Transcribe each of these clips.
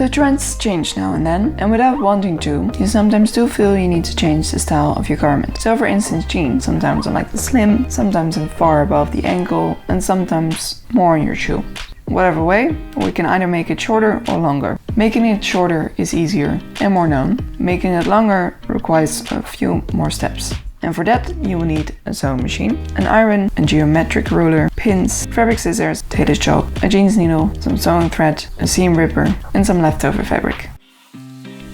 So trends change now and then, and without wanting to, you sometimes do feel you need to change the style of your garment. So for instance, jeans, sometimes I like the slim, sometimes I'm far above the ankle, and sometimes more on your shoe. Whatever way, we can either make it shorter or longer. Making it shorter is easier and more known. Making it longer requires a few more steps. And for that, you will need a sewing machine, an iron, a geometric ruler, pins, fabric scissors, tailor's chalk, a jeans needle, some sewing thread, a seam ripper, and some leftover fabric.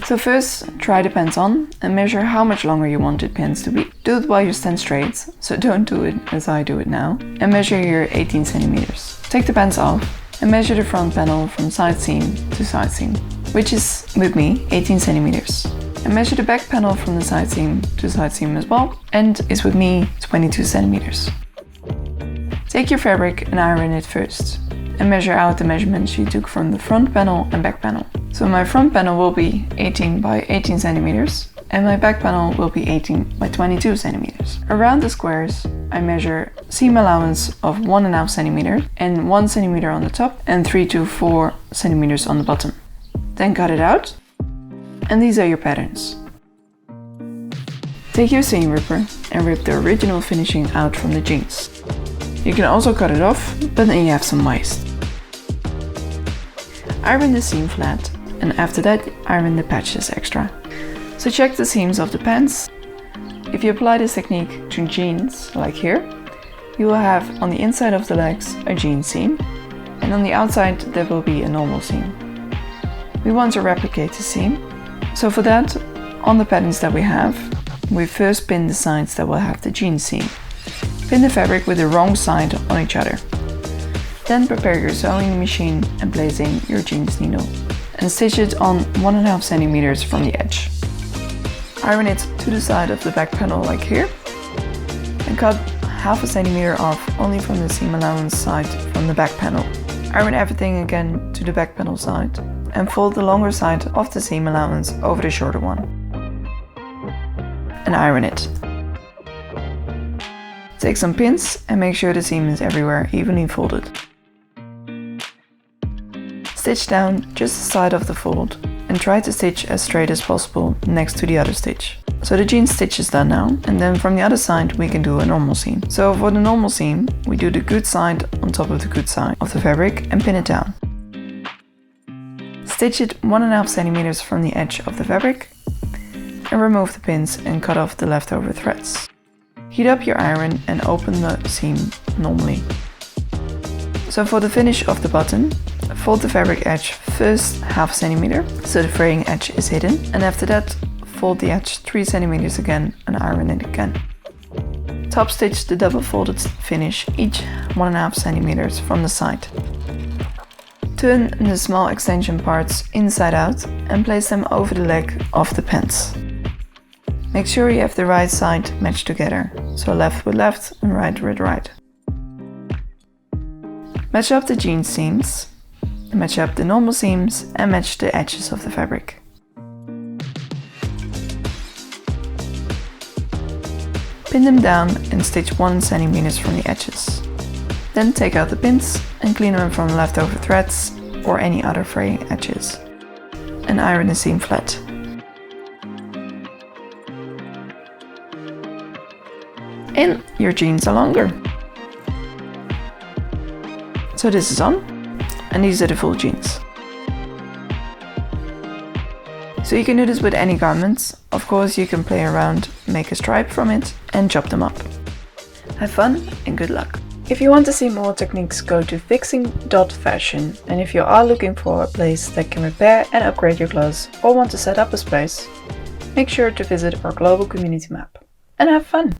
So first, try the pants on and measure how much longer you want the pants to be. Do it while you stand straight, so don't do it as I do it now, and measure your 18 centimeters. Take the pants off and measure the front panel from side seam to side seam, which is, with me, 18 centimeters. And measure the back panel from the side seam to side seam as well, and is with me 22 centimeters. Take your fabric and iron it first, and measure out the measurements you took from the front panel and back panel. So my front panel will be 18 by 18 centimeters, and my back panel will be 18 by 22 centimeters. Around the squares, I measure seam allowance of 1.5 centimeter and 1 centimeter on the top and 3 to 4 centimeters on the bottom. Then cut it out. And these are your patterns. Take your seam ripper and rip the original finishing out from the jeans. You can also cut it off, but then you have some waste. Iron the seam flat, and after that iron the patches extra. So check the seams of the pants. If you apply this technique to jeans, like here, you will have on the inside of the legs a jean seam, and on the outside there will be a normal seam. We want to replicate the seam. So for that, on the patterns that we have, we first pin the sides that will have the jean seam. Pin the fabric with the wrong side on each other. Then prepare your sewing machine and place in your jeans needle and stitch it on 1.5 centimeters from the edge. Iron it to the side of the back panel like here and cut 0.5 centimeter off only from the seam allowance side from the back panel. Iron everything again to the back panel side and fold the longer side of the seam allowance over the shorter one. And iron it. Take some pins and make sure the seam is everywhere evenly folded. Stitch down just the side of the fold and try to stitch as straight as possible next to the other stitch. So the jean stitch is done now, and then from the other side we can do a normal seam. So for the normal seam, we do the good side on top of the good side of the fabric and pin it down. Stitch it 1.5 centimeters from the edge of the fabric and remove the pins and cut off the leftover threads. Heat up your iron and open the seam normally. So for the finish of the button, fold the fabric edge first 0.5 centimeter so the fraying edge is hidden, and after that fold the edge 3 centimeters again and iron it again. Top stitch the double folded finish each 1.5 centimeters from the side. Turn the small extension parts inside out and place them over the leg of the pants. Make sure you have the right side matched together, so left with left and right with right. Match up the jean seams, match up the normal seams and match the edges of the fabric. Pin them down and stitch 1 centimeter from the edges. Then take out the pins and clean them from leftover threads or any other fraying edges. And iron the seam flat. And your jeans are longer. So this is on, and these are the full jeans. So you can do this with any garments. Of course you can play around, make a stripe from it and chop them up. Have fun and good luck. If you want to see more techniques, go to fixing.fashion, and if you are looking for a place that can repair and upgrade your clothes or want to set up a space, make sure to visit our global community map. And have fun!